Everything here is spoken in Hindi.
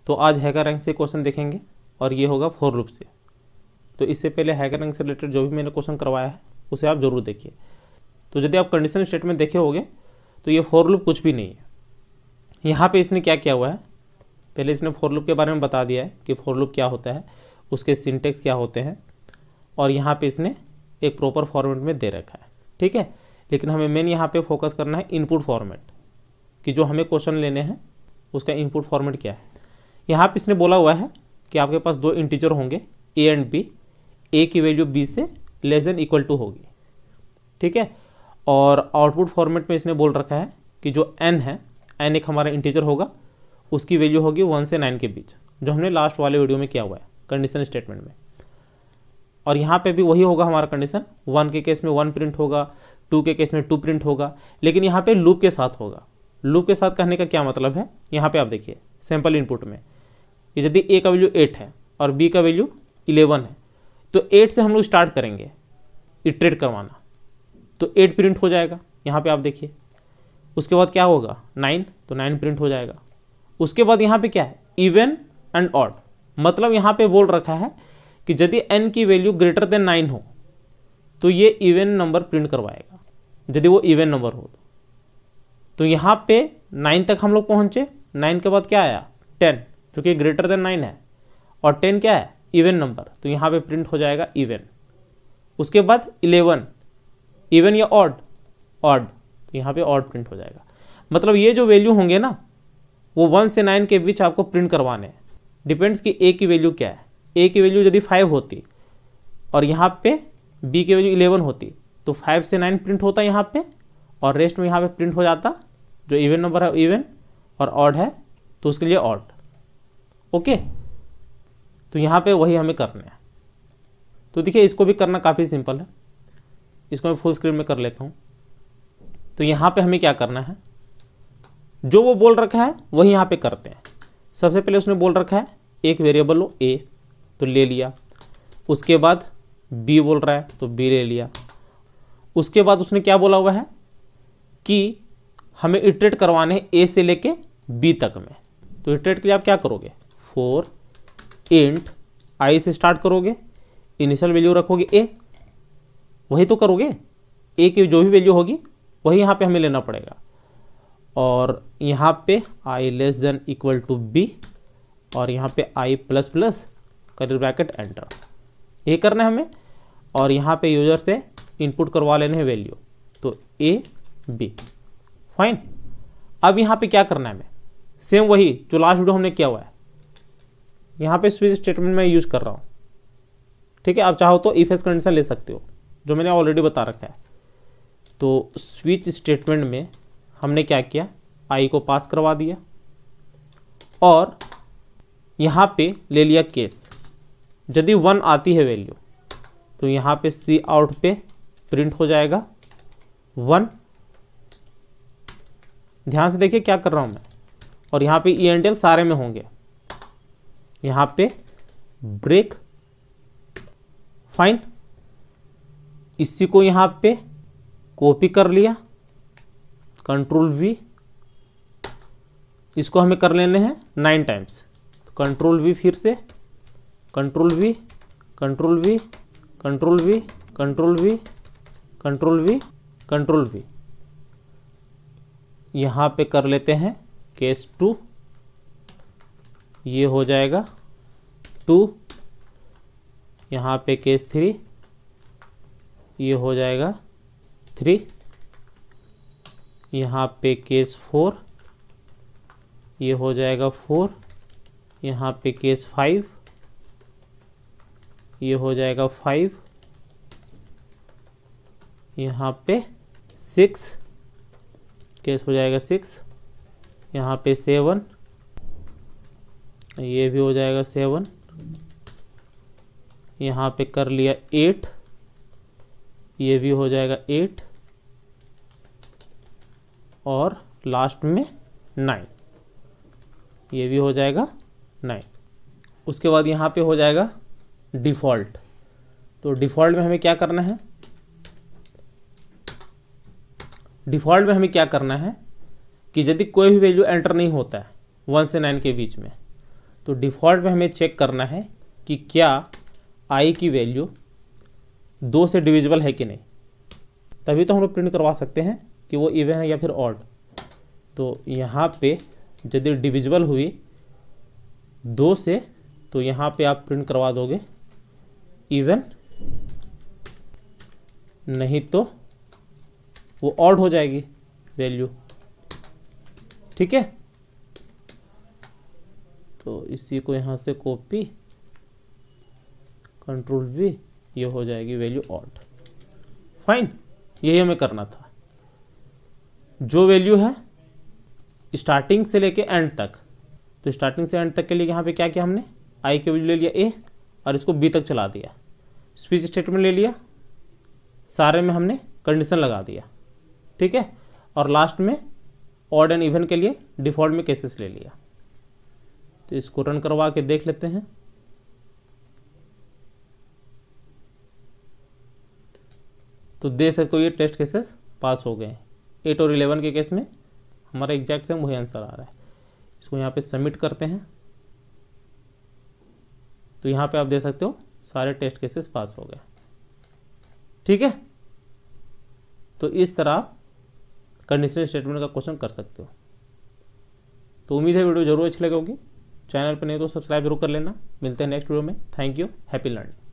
तो आज हैकर रैंक से क्वेश्चन देखेंगे और ये होगा फॉर लूप से। तो इससे पहले हैकर रैंक से रिलेटेड जो भी मैंने क्वेश्चन करवाया है उसे आप जरूर देखिए। तो यदि आप कंडीशन स्टेटमेंट देखे होंगे तो ये फॉर लूप कुछ भी नहीं है। यहाँ पे इसने क्या किया हुआ है, पहले इसने फॉर लूप के बारे में बता दिया है कि फॉर लूप क्या होता है, उसके सिंटेक्स क्या होते हैं, और यहाँ पे इसने एक प्रॉपर फॉर्मेट में दे रखा है। ठीक है, लेकिन हमें मेन यहाँ पे फोकस करना है इनपुट फॉर्मेट, कि जो हमें क्वेश्चन लेने हैं उसका इनपुट फॉर्मेट क्या है। यहाँ पे इसने बोला हुआ है कि आपके पास दो इंटीजर होंगे ए एंड बी, ए की वैल्यू बी से लेस देन इक्वल टू होगी। ठीक है, और आउटपुट फॉर्मेट में इसने बोल रखा है कि जो एन है, एन एक हमारा इंटीजर होगा, उसकी वैल्यू होगी 1 से 9 के बीच, जो हमने लास्ट वाले वीडियो में किया हुआ है कंडीशन स्टेटमेंट में। और यहाँ पे भी वही होगा हमारा कंडीशन, 1 के केस में 1 प्रिंट होगा, 2 के केस में 2 प्रिंट होगा, लेकिन यहाँ पे लूप के साथ होगा। लूप के साथ कहने का क्या मतलब है, यहाँ पे आप देखिए सैम्पल इनपुट में कि यदि ए का वैल्यू 8 है और बी का वैल्यू 11 है, तो 8 से हम लोग स्टार्ट करेंगे इटरेट करवाना, तो 8 प्रिंट हो जाएगा। यहाँ पे आप देखिए, उसके बाद क्या होगा 9, तो 9 प्रिंट हो जाएगा। उसके बाद यहाँ पे क्या है, इवन एंड ऑड, मतलब यहाँ पे बोल रखा है कि यदि n की वैल्यू ग्रेटर देन 9 हो तो ये इवन नंबर प्रिंट करवाएगा, यदि वो इवन नंबर हो तो यहाँ पे 9 तक हम लोग पहुँचे, 9 के बाद क्या आया 10, जो कि ग्रेटर देन 9 है, और 10 क्या है इवन नंबर, तो यहाँ पे प्रिंट हो जाएगा इवन। उसके बाद 11, इवन या ऑड, ऑड, तो यहाँ पे ऑड प्रिंट हो जाएगा। मतलब ये जो वैल्यू होंगे ना वो 1 से 9 के बीच आपको प्रिंट करवाने हैं। डिपेंड्स कि ए की वैल्यू क्या है, ए की वैल्यू यदि 5 होती और यहाँ पे बी की वैल्यू 11 होती तो 5 से 9 प्रिंट होता यहाँ पे, और रेस्ट में यहाँ पे प्रिंट हो जाता जो इवन नंबर है इवन, और ऑड है तो उसके लिए ऑड। ओके, तो यहाँ पे वही हमें करना है। तो देखिए इसको भी करना काफ़ी सिंपल है, इसको मैं फुल स्क्रीन में कर लेता हूँ। तो यहाँ पे हमें क्या करना है, जो वो बोल रखा है वही यहाँ पे करते हैं। सबसे पहले उसने बोल रखा है एक वेरिएबल हो ए, तो ले लिया। उसके बाद बी बोल रहा है तो बी ले लिया। उसके बाद उसने क्या बोला हुआ है कि हमें इटरेट करवाने हैं ए से लेके बी तक में। तो इटरेट के लिए आप क्या करोगे, फॉर इंट आई से स्टार्ट करोगे, इनिशियल वैल्यू रखोगे ए, वही तो करोगे, ए की जो भी वैल्यू होगी वही यहाँ पे हमें लेना पड़ेगा। और यहाँ पे I less than equal to B, और यहाँ पे I plus plus curly bracket enter, ये करना है हमें। और यहाँ पे यूजर से इनपुट करवा लेने हैं वैल्यू, तो ए बी, फाइन। अब यहाँ पे क्या करना है हमें, सेम वही जो लास्ट वीडियो हमने किया हुआ है, यहाँ पे स्विच स्टेटमेंट में यूज कर रहा हूँ। ठीक है, आप चाहो तो इफ एल्स कंडीशन ले सकते हो, जो मैंने ऑलरेडी बता रखा है। तो स्विच स्टेटमेंट में हमने क्या किया, आई को पास करवा दिया और यहाँ पे ले लिया केस, यदि 1 आती है वैल्यू तो यहाँ पे सी आउट पे प्रिंट हो जाएगा 1। ध्यान से देखिए क्या कर रहा हूँ मैं, और यहाँ पे ई एंड एल सारे में होंगे, यहाँ पे ब्रेक, फाइन। इसी को यहाँ पे कॉपी कर लिया, कंट्रोल वी, इसको हमें कर लेने हैं 9 टाइम्स, तो कंट्रोल वी, फिर से control we, control we, control we, control we, control we, control we. यहाँ पे कर लेते हैं केस 2, ये हो जाएगा 2, यहाँ पे केस 3, ये हो जाएगा 3, यहाँ पे केस 4, ये हो जाएगा 4, यहाँ पे केस 5, ये हो जाएगा 5, यहाँ पे 6, केस हो जाएगा 6, यहाँ पे 7, ये भी हो जाएगा 7, यहाँ पे कर लिया 8, ये भी हो जाएगा 8, और लास्ट में 9, ये भी हो जाएगा 9। उसके बाद यहाँ पे हो जाएगा डिफ़ॉल्ट। तो डिफ़ॉल्ट में हमें क्या करना है, डिफ़ॉल्ट में हमें क्या करना है कि यदि कोई भी वैल्यू एंटर नहीं होता है 1 से 9 के बीच में, तो डिफ़ॉल्ट में हमें चेक करना है कि क्या आई की वैल्यू 2 से डिविजिबल है कि नहीं, तभी तो हम लोग प्रिंट करवा सकते हैं कि वो इवन है या फिर ऑड। तो यहाँ पे यदि डिविजिबल हुई 2 से तो यहाँ पे आप प्रिंट करवा दोगे इवन, नहीं तो वो ऑड हो जाएगी वैल्यू। ठीक है, तो इसी को यहाँ से कॉपी, कंट्रोल V, ये हो जाएगी वैल्यू ऑड। फाइन, यही हमें करना था। जो वैल्यू है स्टार्टिंग से लेके एंड तक, तो स्टार्टिंग से एंड तक के लिए यहाँ पे क्या किया हमने, आई की वैल्यू ले लिया A और इसको B तक चला दिया, स्विच स्टेटमेंट ले लिया, सारे में हमने कंडीशन लगा दिया। ठीक है, और लास्ट में ऑड एंड इवन के लिए डिफ़ॉल्ट में केसेस ले लिया। तो इसको रन करवा के देख लेते हैं। तो देख सकते हो ये टेस्ट केसेस पास हो गए। 8 और 11 के केस में हमारा एग्जैक्ट सेम वही आंसर आ रहा है। इसको यहाँ पे सबमिट करते हैं, तो यहाँ पे आप देख सकते हो सारे टेस्ट केसेस पास हो गए। ठीक है, तो इस तरह आप कंडीशनल स्टेटमेंट का क्वेश्चन कर सकते हो। तो उम्मीद है वीडियो जरूर अच्छी लगी होगी। चैनल पर नहीं तो सब्सक्राइब जरूर कर लेना। मिलते हैं नेक्स्ट वीडियो में। Thank you, happy learning.